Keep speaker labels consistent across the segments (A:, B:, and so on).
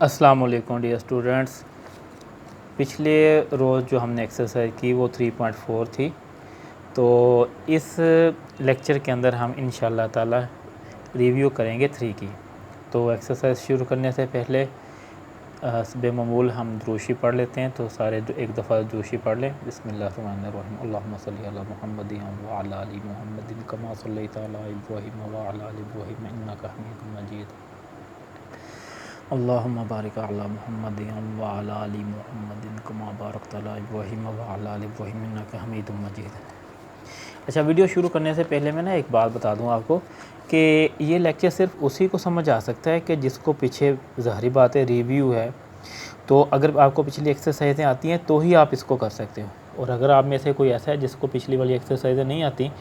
A: अस्सलाम वालेकुम dear students. पिछले रोज़ जो हमने एक्सरसाइज की वो 3.4 थी। तो इस लेक्चर के अंदर हम इंशाल्लाह ताला रिव्यू करेंगे 3 की। तो एक्सरसाइज शुरू करने से पहले बेमामूल हम दुरूशी पढ़ लेते हैं। तो सारे एक दफ़ा दुरूशी पढ़ लें। बिस्मिल्लाहिर्रहमानिर्रहीम। अल्लाहुम्मा सल्ली अला मुहम्मदिन व अला आलि मुहम्मदिन कमा सल्लैता अला इब्राहीम व अला आलि इब्राहीम इन्नका हमीदुम मजीद। अल्लाहुम्मा बारिक अला मुहम्मदिन व अला आलि मुहम्मदिन कमा बारकता अला इब्राहीम व अला आलि इब्राहीम इन्नका हमीदुम मजीद। अच्छा, वीडियो शुरू करने से पहले मैं एक बात बता दूं आपको कि ये लेक्चर सिर्फ उसी को समझ आ सकता है कि जिसको पीछे ज़ाहिरी बात है रिव्यू है। तो अगर आपको पिछली एक्सरसाइजें आती हैं तो ही आप इसको कर सकते हो, और अगर आप में से कोई ऐसा है जिसको पिछली वाली एक्सरसाइजें नहीं आती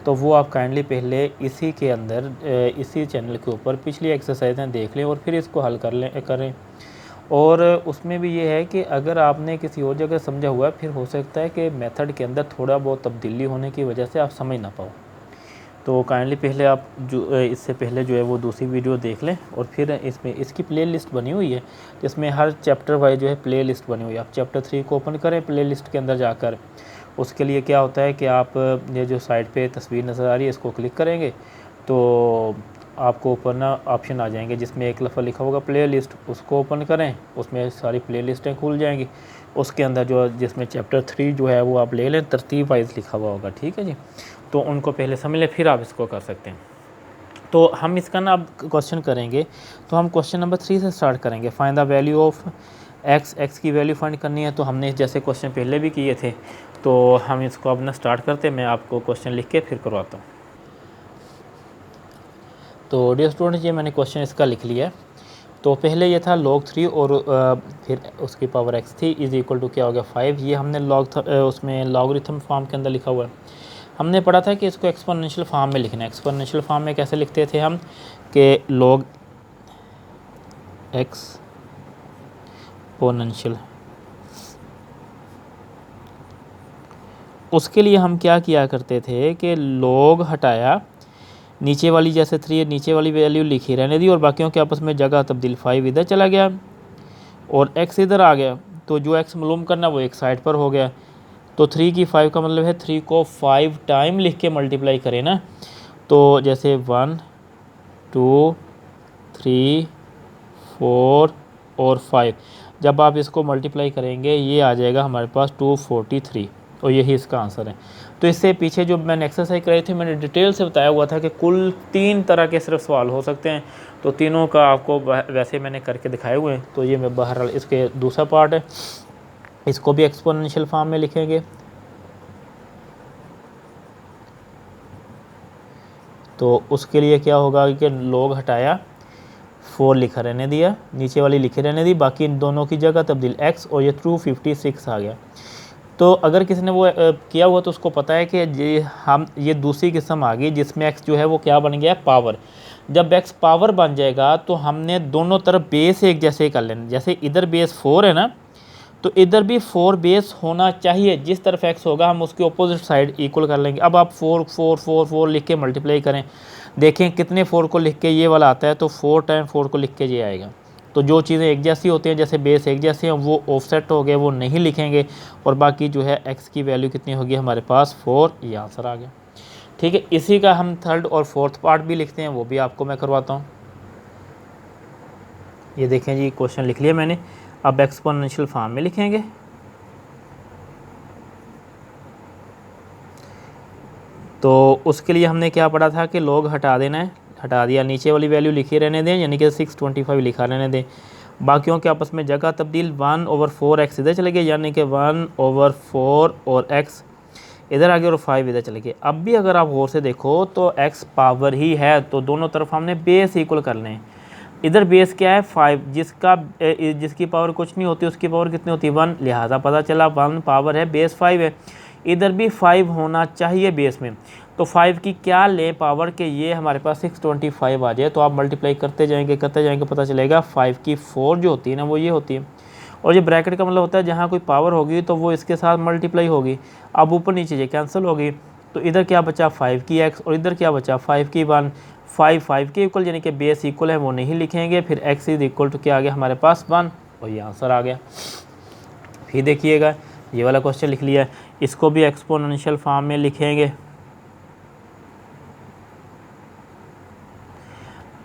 A: तो वो आप काइंडली पहले इसी के अंदर इसी चैनल के ऊपर पिछली एक्सरसाइजें देख लें और फिर इसको हल करें। और उसमें भी ये है कि अगर आपने किसी और जगह समझा हुआ है, फिर हो सकता है कि मेथड के अंदर थोड़ा बहुत तब्दीली होने की वजह से आप समझ ना पाओ। तो काइंडली पहले आप जो इससे पहले जो है वो दूसरी वीडियो देख लें, और फिर इसमें इसकी प्लेलिस्ट बनी हुई है जिसमें हर चैप्टर वाइज जो है प्लेलिस्ट बनी हुई है। आप चैप्टर 3 को ओपन करें प्लेलिस्ट के अंदर जाकर। उसके लिए क्या होता है कि आप ये जो साइड पे तस्वीर नज़र आ रही है इसको क्लिक करेंगे तो आपको ऊपर ना ऑप्शन आ जाएंगे जिसमें एक लफ्ज़ लिखा होगा प्लेलिस्ट। उसको ओपन करें, उसमें सारी प्लेलिस्टें खुल जाएंगी। उसके अंदर जो जिसमें चैप्टर 3 जो है वो आप ले लें, तरतीब वाइज लिखा हुआ होगा, ठीक है जी। तो उनको पहले समझ लें, फिर आप इसको कर सकते हैं। तो हम इसका ना अब क्वेश्चन करेंगे। तो हम क्वेश्चन नंबर 3 से स्टार्ट करेंगे। Find the value of x की वैल्यू फाइंड करनी है। तो हमने जैसे क्वेश्चन पहले भी किए थे, तो हम इसको अब ना स्टार्ट करते हैं। मैं आपको क्वेश्चन लिख के फिर करवाता हूँ। तो डियर स्टूडेंट, ये मैंने क्वेश्चन इसका लिख लिया है। तो पहले ये था log 3 और फिर उसकी पावर x थी इज़ इक्वल टू क्या हो गया 5। ये हमने उसमें लॉगरिथम फॉर्म के अंदर लिखा हुआ है। हमने पढ़ा था कि इसको एक्सपोनेंशियल फॉर्म में लिखना है। एक्सपोनेंशियल फॉर्म में कैसे लिखते थे हम कि log एक्सपोनेंशियल। उसके लिए हम क्या किया करते थे कि log हटाया, नीचे वाली जैसे 3 नीचे वाली वैल्यू लिखी रहने दी और बाकियों के आपस में जगह तब्दील 5 इधर चला गया और x इधर आ गया। तो जो x मालूम करना वो एक साइड पर हो गया। तो 3 की 5 का मतलब है 3 को 5 टाइम लिख के मल्टीप्लाई करें ना। तो जैसे 1 2 3 4 और 5, जब आप इसको मल्टीप्लाई करेंगे ये आ जाएगा हमारे पास 243, और यही इसका आंसर है। तो इससे पीछे जो मैंने एक्सरसाइज कराई थी मैंने डिटेल से बताया हुआ था कि कुल 3 तरह के सिर्फ सवाल हो सकते हैं। तो तीनों का आपको वैसे मैंने करके दिखाए हुए हैं। तो ये मैं बहरहाल इसके दूसरा पार्ट है, इसको भी एक्सपोनेंशियल फॉर्म में लिखेंगे। तो उसके लिए क्या होगा कि log हटाया, 4 लिखा रहने दिया, नीचे वाली लिखे रहने दी, बाकी इन दोनों की जगह तब्दील x और ये 256 आ गया। तो अगर किसी ने वो किया हुआ तो उसको पता है कि ये दूसरी किस्म आ गई जिसमें x जो है वो क्या बन गया पावर। जब x पावर बन जाएगा तो हमने दोनों तरफ बेस एक जैसे कर लेना। जैसे इधर बेस 4 है ना, तो इधर भी 4 बेस होना चाहिए। जिस तरफ x होगा हम उसकी अपोजिट साइड इक्वल कर लेंगे। अब आप 4 4 4 4 लिख के मल्टीप्लाई करें, देखें कितने 4 को लिख के ये वाला आता है। तो 4 टाइम 4 को लिख के ये आएगा। तो जो चीज़ें एक जैसी होती हैं, जैसे बेस एक जैसे हैं, वो ऑफसेट हो गए, वो नहीं लिखेंगे। और बाकी जो है x की वैल्यू कितनी होगी हमारे पास 4, ये आंसर आ गया, ठीक है। इसी का हम थर्ड और फोर्थ पार्ट भी लिखते हैं, वो भी आपको मैं करवाता हूँ। ये देखें जी, क्वेश्चन लिख लिया मैंने। अब एक्सपोनेंशियल फॉर्म में लिखेंगे। तो उसके लिए हमने क्या पढ़ा था कि log हटा देना है, हटा दिया, नीचे वाली वैल्यू लिखी रहने दें, यानी कि 625 लिखा रहने दें। बाकियों के आपस में जगह तब्दील 1/4 x इधर चले गए, यानी कि 1/4 और x इधर आ गया और 5 इधर चले गए। अब भी अगर आप गौर से देखो तो x पावर ही है, तो दोनों तरफ हमने बेस इक्वल कर लें। इधर बेस क्या है 5, जिसकी पावर कुछ नहीं होती उसकी पावर कितनी होती है 1, लिहाजा पता चला 1 पावर है, बेस 5 है। इधर भी 5 होना चाहिए बेस में। तो 5 की क्या लें पावर के ये हमारे पास 625 आ जाए। तो आप मल्टीप्लाई करते जाएंगे पता चलेगा 5 की 4 जो होती है ना वो ये होती है। और ये ब्रैकेट का मतलब होता है जहाँ कोई पावर होगी तो वो इसके साथ मल्टीप्लाई होगी। अब ऊपर नीचे ये कैंसिल होगी। तो इधर क्या बचा 5 की x और इधर क्या बचा 5 की 1। 5 के इक्वल, यानी कि बेस इक्वल है वो नहीं लिखेंगे। फिर x इज इक्वल टू क्या आ गया हमारे पास 1, और ये आंसर आ गया। फिर देखिएगा ये वाला क्वेश्चन लिख लिया है, इसको भी एक्सपोनेंशियल फॉर्म में लिखेंगे।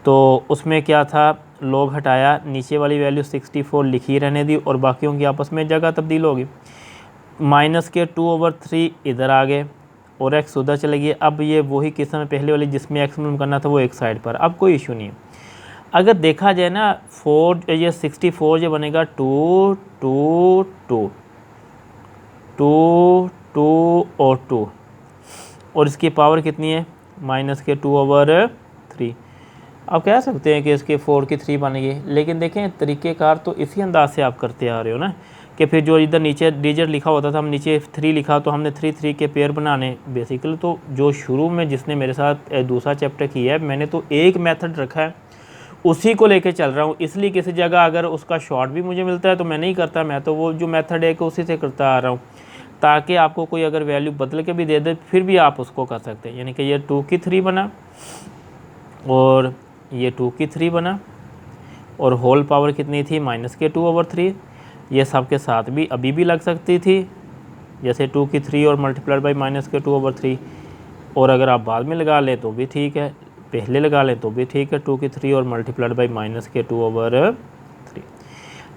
A: तो उसमें क्या था, लॉग हटाया, नीचे वाली वैल्यू 64 लिखी रहने दी और बाकियों की आपस में जगह तब्दील होगी। -2/3 इधर आ गए और x उधर चले गए। अब ये वही किस्म है पहले वाली जिसमें एक्सपोनेंट करना था वो एक साइड पर, अब कोई इशू नहीं है। अगर देखा जाए ना 4 ये 64 जो बनेगा 2 2 2 2 2 और 2, और इसकी पावर कितनी है -2/3। आप कह सकते हैं कि इसके 4 की 3 बनेगी, लेकिन देखें तरीक़ेकार तो इसी अंदाज से आप करते आ रहे हो ना, कि फिर जो इधर नीचे डिजिट लिखा होता था हम नीचे 3 लिखा तो हमने 3 3 के पेयर बनाने बेसिकली। तो जो शुरू में जिसने मेरे साथ दूसरा चैप्टर किया है मैंने तो एक मेथड रखा है उसी को लेके चल रहा हूँ, इसलिए किसी जगह अगर उसका शॉर्ट भी मुझे मिलता है तो मैं नहीं करता, मैं तो वो जो मेथड है कि उसी से करता आ रहा हूँ, ताकि आपको कोई अगर वैल्यू बदल के भी दे दे फिर भी आप उसको कर सकते हैं। यानी कि ये 2 की 3 बना और ये 2 की 3 बना और होल पावर कितनी थी -2/3। ये सब के साथ भी अभी भी लग सकती थी, जैसे 2 की 3 और मल्टीप्लाइड बाई -2/3, और अगर आप बाद में लगा लें तो भी ठीक है, पहले लगा लें तो भी ठीक है। 2 की 3 और मल्टीप्लाइड बाई -2/3,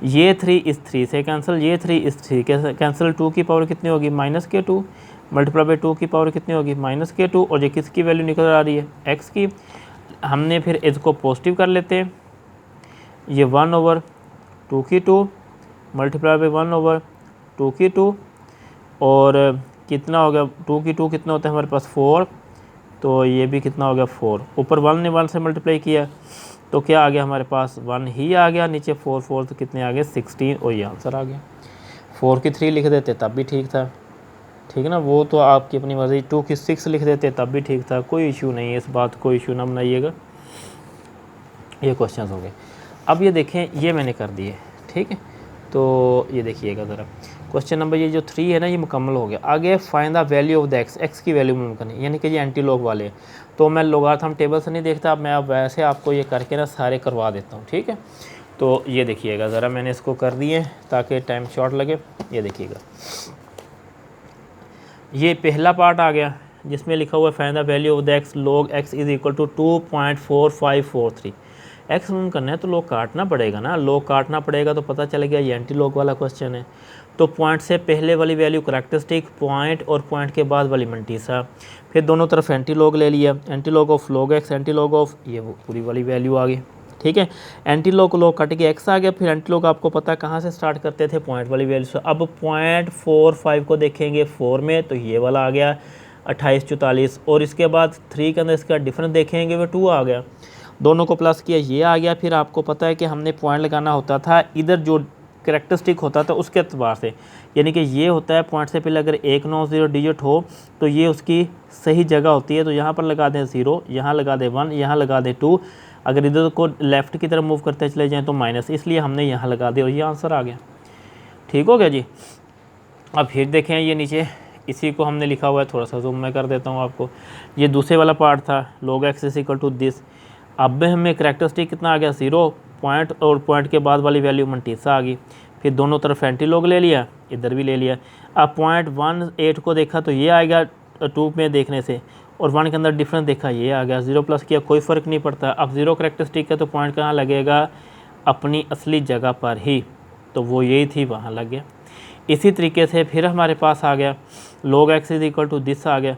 A: ये 3 इस 3 से कैंसिल, ये 3 इस 3 के कैंसिल। 2 की पावर कितनी होगी -2 मल्टीप्लाई बाई 2 की पावर कितनी होगी -2, और ये किसकी वैल्यू निकल आ रही है x की। हमने फिर इसको पॉजिटिव कर लेते हैं, ये 1/2 की 2 मल्टीप्लाई बाई 1/2 की 2, और कितना हो गया 2 की 2 कितना होता है हमारे पास 4, तो ये भी कितना हो गया 4। ऊपर 1 ने 1 से मल्टीप्लाई किया तो क्या आ गया हमारे पास 1 ही आ गया, नीचे 4 4 तो कितने आ गए 16, और ये आंसर आ गया। 4 की 3 लिख देते तब भी ठीक था, ठीक है ना, वो तो आपकी अपनी मर्ज़ी। 2 की 6 लिख देते तब भी ठीक था, कोई इशू नहीं है, इस बात कोई इशू ना बनाइएगा। ये क्वेश्चंस हो गए। अब ये देखें ये मैंने कर दिए, ठीक है। तो ये देखिएगा ज़रा क्वेश्चन नंबर ये जो 3 है ना ये मुकम्मल हो गया। आगे find the value of the x की वैल्यू मुमकिन है, यानी कि ये एंटी लॉग वाले हैं। तो मैं लोगारिथम टेबल से नहीं देखता, अब मैं अब वैसे आपको ये करके ना सारे करवा देता हूँ, ठीक है। तो ये देखिएगा ज़रा मैंने इसको कर दिए ताकि टाइम शॉर्ट लगे। ये देखिएगा ये पहला पार्ट आ गया जिसमें लिखा हुआ है find the value of the x log x is equal to 2.4543। X move करना है तो लॉग काटना पड़ेगा ना, लॉग काटना पड़ेगा तो पता चलेगा ये एंटी लॉग वाला क्वेश्चन है। तो पॉइंट से पहले वाली वैल्यू करैक्टरिस्टिक पॉइंट और पॉइंट के बाद वाली मंटीसा, फिर दोनों तरफ एंटी लॉग ले लिया, anti log of log x anti log of ये वो पूरी वाली वैल्यू आ गई, ठीक है। एंटी लॉग को लॉग कट के x आ गया, फिर एंटी लॉग आपको पता है कहाँ से स्टार्ट करते थे पॉइंट वाली वैल्यू से। अब 0.45 को देखेंगे 4 में तो ये वाला आ गया 2844, और इसके बाद 3 के अंदर इसका डिफरेंस देखेंगे वो 2 आ गया, दोनों को प्लस किया ये आ गया। फिर आपको पता है कि हमने पॉइंट लगाना होता था इधर जो करैक्टरिस्टिक होता था उसके अतबार से, यानी कि ये होता है पॉइंट से पहले अगर 190 डिजिट हो तो ये उसकी सही जगह होती है, तो यहाँ पर लगा दें 0, यहाँ लगा दें 1, यहाँ लगा दें 2, अगर इधर को लेफ़्ट की तरफ मूव करते चले जाएँ तो माइनस, इसलिए हमने यहाँ लगा दिया और ये आंसर आ गया। ठीक हो गया जी। अब फिर देखें ये नीचे इसी को हमने लिखा हुआ है, थोड़ा सा जूम मैं कर देता हूँ आपको। ये दूसरे वाला पार्ट था log x is equal to this. अब हमें करैक्टरिस्टिक कितना आ गया 0, पॉइंट और पॉइंट के बाद वाली वैल्यू मंटीसा आ गई। फिर दोनों तरफ एंटी लॉग ले लिया, इधर भी ले लिया। अब 0.18 को देखा तो ये आएगा 2 में देखने से, और 1 के अंदर डिफरेंस देखा ये आ गया, 0 प्लस किया कोई फ़र्क नहीं पड़ता। अब 0 करैक्टरिस्टिक है तो पॉइंट कहाँ लगेगा, अपनी असली जगह पर ही, तो वो यही थी वहाँ लग गया। इसी तरीके से फिर हमारे पास आ गया log x is equal to this आ गया,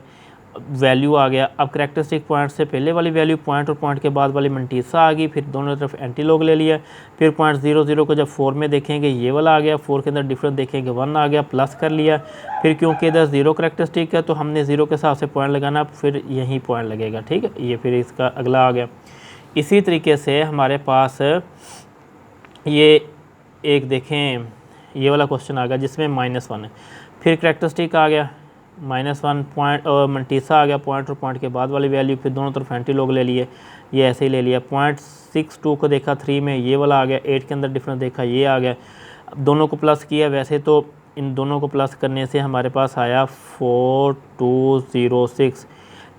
A: वैल्यू आ गया। अब करैक्टरिस्टिक पॉइंट से पहले वाली वैल्यू पॉइंट और पॉइंट के बाद वाली मंटीसा आ गई, फिर दोनों तरफ एंटी लॉग ले लिया। फिर 0.00 को जब 4 में देखेंगे ये वाला आ गया, 4 के अंदर डिफरेंस देखेंगे 1 आ गया, प्लस कर लिया। फिर क्योंकि इधर 0 करैक्टरिस्टिक है तो हमने 0 के हिसाब से पॉइंट लगाना, फिर यहीं पॉइंट लगेगा, ठीक है। ये फिर इसका अगला आ गया। इसी तरीके से हमारे पास ये एक देखें ये वाला क्वेश्चन आ गया जिसमें -1 है, फिर करैक्टरिस्टिक आ गया -1 पॉइंट और मंटीसा आ गया, पॉइंट और पॉइंट के बाद वाली वैल्यू, फिर दोनों तरफ एंटी लॉग ले लिए, ये ऐसे ही ले लिया। 0.62 को देखा 3 में ये वाला आ गया, 8 के अंदर डिफरेंस देखा ये आ गया। दोनों को प्लस किया, वैसे तो इन दोनों को प्लस करने से हमारे पास आया 4206,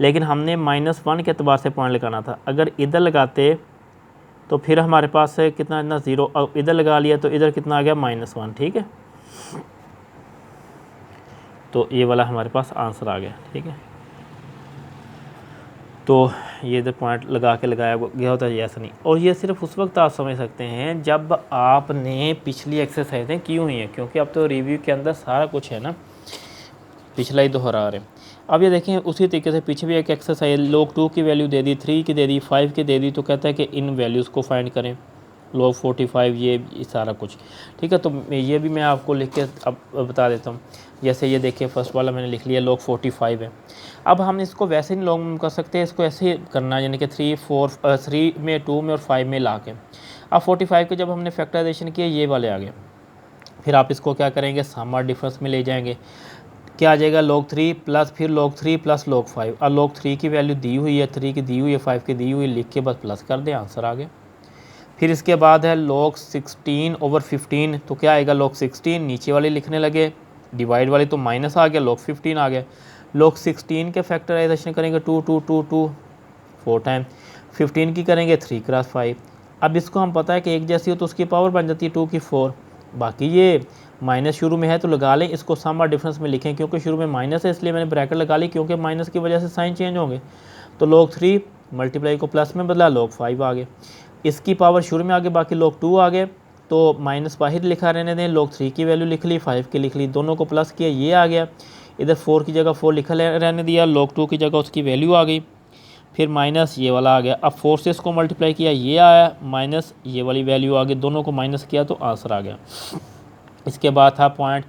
A: लेकिन हमने -1 के अतबार से पॉइंट लगाना था। अगर इधर लगाते तो फिर हमारे पास कितना ना 0, अब इधर लगा लिया तो इधर कितना आ गया -1, ठीक है। तो ये वाला हमारे पास आंसर आ गया, ठीक है। तो ये इधर पॉइंट लगा के लगाया गया होता है, ऐसा नहीं। और ये सिर्फ उस वक्त आप समझ सकते हैं जब आपने पिछली एक्सरसाइजें की हुई हैं, क्योंकि अब तो रिव्यू के अंदर सारा कुछ है ना, पिछला ही दोहरा रहे हैं। अब ये देखें उसी तरीके से पीछे भी एक एक्सरसाइज, log 2 की वैल्यू दे दी, 3 की दे दी, 5 की दे दी, तो कहता है कि इन वैल्यूज़ को फाइंड करें, log 45, ये सारा कुछ, ठीक है। तो ये भी मैं आपको लिख के अब बता देता हूँ। जैसे ये देखिए फर्स्ट वाला मैंने लिख लिया, log 45 है। अब हम इसको वैसे नहीं लॉन्ग कर सकते, इसको ऐसे करना, यानी कि 3 में 2 में और 5 में ला के। अब 45 के जब हमने फैक्टराइजेशन किया ये वाले आ गए, फिर आप इसको क्या करेंगे, सम और डिफरेंस में ले जाएंगे। क्या आ जाएगा, log 3 प्लस फिर log 3 प्लस log 5। अब log 3 की वैल्यू दी हुई है, 3 की दी हुई है, 5 की दी हुई है, लिख के बस प्लस कर दें, आंसर आ गया। फिर इसके बाद है log 16/15, तो क्या आएगा, log 16 नीचे वाले लिखने लगे, डिवाइड वाले तो माइनस आ गया, log 15 आ गया। log 16 के फैक्टराइजेशन करेंगे 2 2 2 2 4 टाइम, 15 की करेंगे 3 क्रॉस 5। अब इसको हम पता है कि एक जैसी हो तो उसकी पावर बन जाती है 2 की 4। बाकी ये माइनस शुरू में है तो लगा लें, इसको सम और डिफरेंस में लिखें, क्योंकि शुरू में माइनस है इसलिए मैंने ब्रैकेट लगा ली, क्योंकि माइनस की वजह से साइन चेंज होंगे। तो log 3 मल्टीप्लाई को प्लस में बदला, log 5 आ गए, इसकी पावर शुरू में आ गए, बाकी log 2 आ गए, तो माइनस बाहर लिखा रहने दें, log 3 की वैल्यू लिख ली, 5 की लिख ली, दोनों को प्लस किया, ये आ गया। इधर 4 की जगह 4 लिखा रहने दिया, log 2 की जगह उसकी वैल्यू आ गई, फिर माइनस ये वाला आ गया। अब 4 से इसको मल्टीप्लाई किया, ये आया, माइनस ये वाली वैल्यू आ गई, दोनों को माइनस किया तो आंसर आ गया। इसके बाद था पॉइंट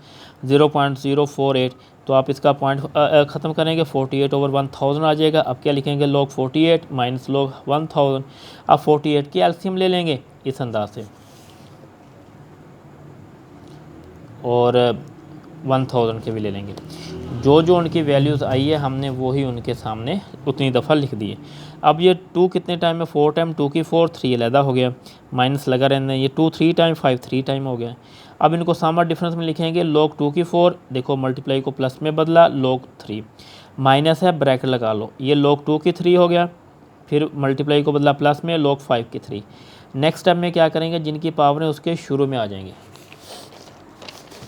A: 0.048, तो आप इसका पॉइंट ख़त्म करेंगे, 48/1000 आ जाएगा। अब क्या लिखेंगे, log 48 माइनस log 1000। अब 48 की एलसीएम ले लेंगे इस अंदाज से, और 1000 के भी ले लेंगे। जो जो उनकी वैल्यूज़ आई है हमने वही उनके सामने उतनी दफ़ा लिख दिए। अब ये 2 कितने टाइम में, 4 टाइम, 2 की 4, 3 अलहदा हो गया, माइनस लगा रहने, ये 2 3 टाइम, 5 3 टाइम हो गया। अब इनको सम और डिफरेंस में लिखेंगे, log 2 की 4, देखो मल्टीप्लाई को प्लस में बदला, log 3 माइनस है, ब्रैकेट लगा लो, ये log 2 की 3 हो गया, फिर मल्टीप्लाई को बदला प्लस में, log 5 की 3। नेक्स्ट टाइम में क्या करेंगे, जिनकी पावर है उसके शुरू में आ जाएंगे।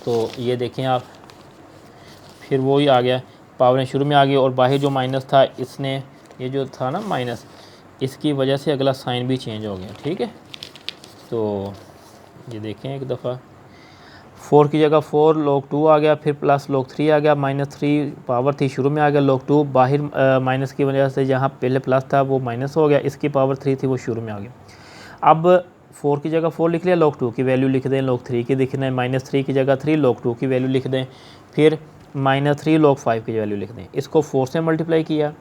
A: तो ये देखें आप, फिर वही आ गया, पावरें शुरू में आ गई, और बाहर जो माइनस था इसने, ये जो था ना माइनस, इसकी वजह से अगला साइन भी चेंज हो गया, ठीक है। तो ये देखें एक दफ़ा, 4 की जगह 4, log 2 आ गया, फिर प्लस log 3 आ गया, -3 पावर थी शुरू में आ गया, log 2 बाहर माइनस की वजह से जहाँ पहले प्लस था वो माइनस हो गया, इसकी पावर 3 थी वो शुरू में आ गया। अब 4 की जगह 4 लिख लिया, log 2 की वैल्यू लिख दें, log 3 की लिखना है, -3 की जगह 3, log 2 की वैल्यू लिख दें, फिर -3 log 5 की वैल्यू लिख दें। इसको 4 से मल्टीप्लाई किया,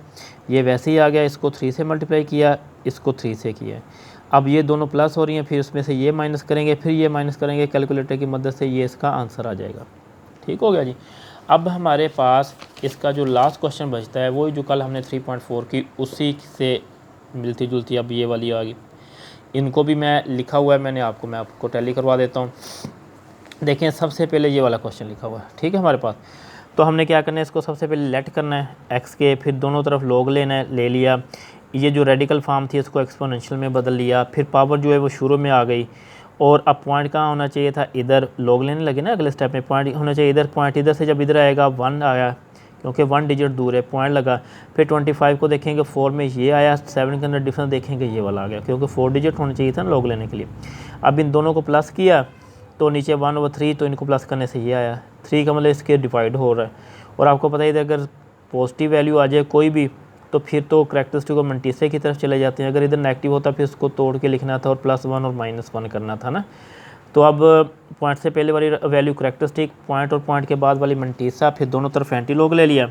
A: ये वैसे ही आ गया, इसको 3 से मल्टीप्लाई किया, इसको 3 से किया। अब ये दोनों प्लस हो रही हैं, फिर उसमें से ये माइनस करेंगे, फिर ये माइनस करेंगे, कैलकुलेटर की मदद से ये इसका आंसर आ जाएगा। ठीक हो गया जी। अब हमारे पास इसका जो लास्ट क्वेश्चन बचता है वही जो कल हमने 3.4 की उसी से मिलती जुलती अब ये वाली आ गई। इनको भी मैं लिखा हुआ है, मैं आपको टैली करवा देता हूँ। देखें सबसे पहले ये वाला क्वेश्चन लिखा हुआ है, ठीक है हमारे पास। तो हमने क्या करना है, इसको सबसे पहले लेट करना है एक्स के, फिर दोनों तरफ लॉग लेना है, ले लिया। ये जो रेडिकल फॉर्म थी इसको एक्सपोनेंशियल में बदल लिया, फिर पावर जो है वो शुरू में आ गई, और अब पॉइंट कहाँ होना चाहिए था, इधर लॉग लेने लगे ना, अगले स्टेप में पॉइंट होना चाहिए इधर, पॉइंट इधर से जब इधर आएगा 1 आया, क्योंकि 1 डिजिट दूर है, पॉइंट लगा। फिर 25 को देखेंगे 4 में ये आया, 7 के अंदर डिफरेंस देखेंगे ये वाला आ गया, क्योंकि 4 डिजिट होना चाहिए था ना लॉग लेने के लिए। अब इन दोनों को प्लस किया तो नीचे 1/3, तो इनको प्लस करने से ये आया, 3 का मतलब इसके डिवाइड हो रहा है। और आपको पता है अगर पॉजिटिव वैल्यू आ जाए कोई भी तो फिर तो करैक्टरिस्टिक और मल्टीसे की तरफ चले जाते हैं। अगर इधर नेगेटिव होता फिर उसको तोड़ के लिखना था और +1 और -1 करना था ना। तो अब पॉइंट से पहले वाली वैल्यू करैक्टरिस्टिक, पॉइंट और पॉइंट के बाद वाली मल्टीसा, फिर दोनों तरफ एंटी लॉग ले लिया,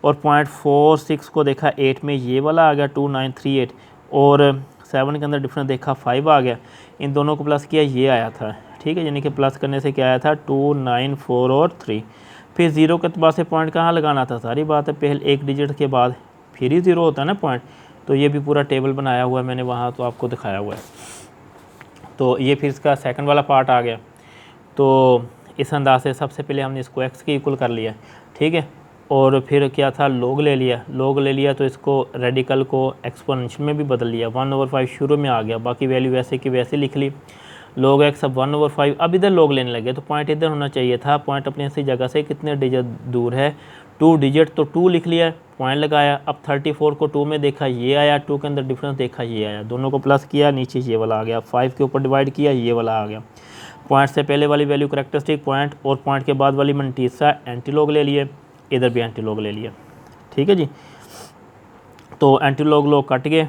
A: और 0.46 को देखा 8 में ये वाला आ गया 2938, और 7 के अंदर डिफरेंस देखा 5 आ गया, इन दोनों को प्लस किया ये आया था, ठीक है। यानी कि प्लस करने से क्या आया था 2, 9, 4 और 3। फिर 0 के अतबार से पॉइंट कहाँ लगाना था, सारी बात है पहले एक डिजिट के बाद फिर ही 0 होता है ना पॉइंट। तो ये भी पूरा टेबल बनाया हुआ है मैंने वहाँ, तो आपको दिखाया हुआ है। तो ये फिर इसका सेकंड वाला पार्ट आ गया। तो इस अंदाज से सबसे पहले हमने इसको x के इक्वल कर लिया, ठीक है। और फिर क्या था, लोग ले लिया तो इसको रेडिकल को एक्सपोनेंशियल में भी बदल लिया, 1/5 शुरू में आ गया, बाकी वैल्यू वैसे की वैसे लिख ली। log x अब 1/5, अब इधर लोग लेने लगे तो पॉइंट इधर होना चाहिए था, पॉइंट अपने से जगह से कितने डिजिट दूर है, 2 डिजिट, तो 2 लिख लिया, पॉइंट लगाया। अब 34 को 2 में देखा ये आया, 2 के अंदर डिफरेंस देखा ये आया, दोनों को प्लस किया, नीचे ये वाला आ गया, 5 के ऊपर डिवाइड किया, ये वाला आ गया। पॉइंट से पहले वाली वैल्यू करेक्टरिस्टिक पॉइंट और पॉइंट के बाद वाली मंटीसा एंटी लॉग ले लिए, इधर भी एंटी लॉग ले लिया। ठीक है जी, तो एंटी लॉग कट गए,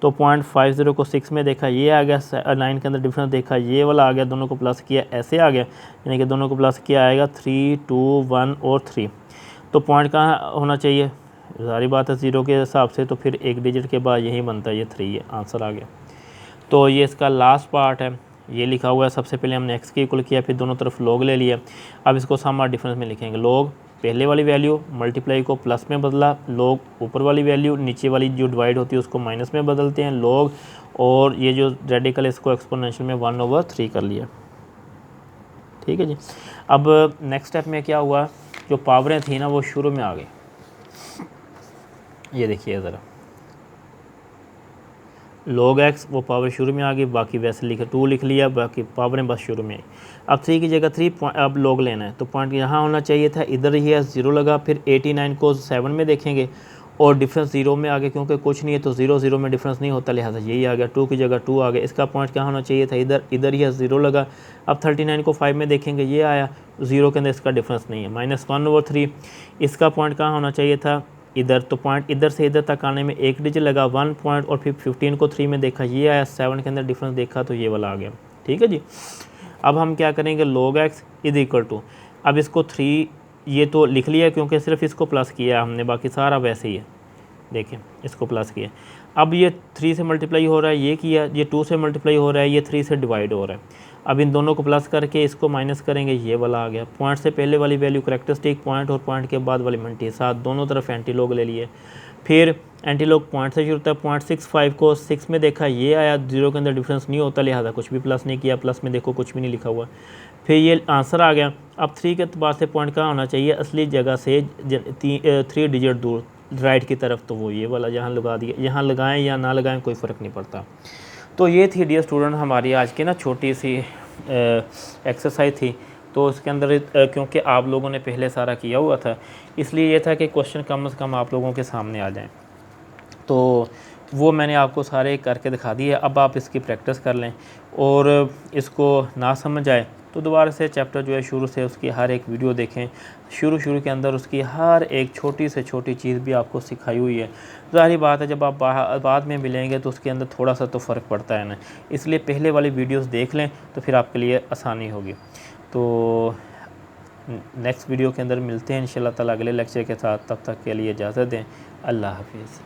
A: तो 0.50 को 6 में देखा ये आ गया, 9 के अंदर डिफरेंस देखा ये वाला आ गया, दोनों को प्लस किया ऐसे आ गया, यानी कि दोनों को प्लस किया आएगा 3, 2, 1 और 3। तो पॉइंट कहाँ होना चाहिए, सारी बात है 0 के हिसाब से, तो फिर एक डिजिट के बाद यही बनता है, ये 3 है, आंसर आ गया। तो ये इसका लास्ट पार्ट है, ये लिखा हुआ है। सबसे पहले हमने x के इक्वल किया, फिर दोनों तरफ log ले लिया। अब इसको सम और डिफरेंस में लिखेंगे, log पहले वाली वैल्यू मल्टीप्लाई को प्लस में बदला, log ऊपर वाली वैल्यू नीचे वाली जो डिवाइड होती है उसको माइनस में बदलते हैं log, और ये जो रेडिकल इसको एक्सपोनेंशियल में 1/3 कर लिया। ठीक है जी। अब नेक्स्ट स्टेप में क्या हुआ, जो पावरें थी ना वो शुरू में आ गई, ये देखिए ज़रा, log x वो पावर शुरू में आ गई, बाकी वैसे लिखे 2 लिख लिया, बाकी पावरें बस शुरू में आई। अब 3 की जगह 3 अब log लेना है, तो पॉइंट यहाँ होना चाहिए था, इधर ही है 0 लगा, फिर 89 को 7 में देखेंगे और डिफरेंस 0 में आ गया, क्योंकि कुछ नहीं है तो 0 0 में डिफरेंस नहीं होता, लिहाजा यही आ गया, 2 की जगह 2 आ गया। इसका पॉइंट क्या होना चाहिए था, इधर ही है 0 लगा। अब 39 को 5 में देखेंगे ये आया, 0 के अंदर इसका डिफरेंस नहीं है, -1/3। इसका पॉइंट कहाँ होना चाहिए था, इधर, तो पॉइंट इधर से इधर तक आने में एक डिजिट लगा 1 पॉइंट, और फिर 15 को 3 में देखा ये आया, 7 के अंदर डिफरेंस देखा तो ये वाला आ गया। ठीक है जी। अब हम क्या करेंगे, log x is equal to, अब इसको 3 ये तो लिख लिया क्योंकि सिर्फ इसको प्लस किया हमने, बाकी सारा वैसे ही है, देखें इसको प्लस किया। अब ये 3 से मल्टीप्लाई हो रहा है, ये किया, ये 2 से मल्टीप्लाई हो रहा है, ये 3 से डिवाइड हो रहा है। अब इन दोनों को प्लस करके इसको माइनस करेंगे, ये वाला आ गया। पॉइंट से पहले वाली वैल्यू करेक्टरिस्टिक पॉइंट और पॉइंट के बाद वाली मल्टी, साथ दोनों तरफ एंटी लॉग ले लिए। फिर एंटी लॉग पॉइंट से शुरू होता है, 0.65 को 6 में देखा ये आया, 0 के अंदर डिफरेंस नहीं होता, लिहाजा कुछ भी प्लस नहीं किया, प्लस में देखो कुछ भी नहीं लिखा हुआ, फिर ये आंसर आ गया। अब 3 के अतबार से पॉइंट कहाँ होना चाहिए, असली जगह से 3 डिजिट दूर राइट की तरफ, तो वो ये वाला यहाँ लगा दिया, यहाँ लगाएं या ना लगाएं कोई फ़र्क नहीं पड़ता। तो ये थी डियर स्टूडेंट हमारी आज की ना छोटी सी एक्सरसाइज थी। तो इसके अंदर क्योंकि आप लोगों ने पहले सारा किया हुआ था, इसलिए ये था कि क्वेश्चन कम से कम आप लोगों के सामने आ जाएं, तो वो मैंने आपको सारे करके दिखा दिए। अब आप इसकी प्रैक्टिस कर लें, और इसको ना समझ आए तो दोबारा से चैप्टर जो है शुरू से उसकी हर एक वीडियो देखें। शुरू के अंदर उसकी हर एक छोटी से छोटी चीज़ भी आपको सिखाई हुई है। ज़ाहिर बात है जब आप बाद में मिलेंगे तो उसके अंदर थोड़ा सा तो फ़र्क पड़ता है ना, इसलिए पहले वाली वीडियोस देख लें तो फिर आपके लिए आसानी होगी। तो नेक्स्ट वीडियो के अंदर मिलते हैं इंशाल्लाह ताला अगले लेक्चर के साथ, तब तक के लिए इजाज़त दें। अल्लाह हाफिज़।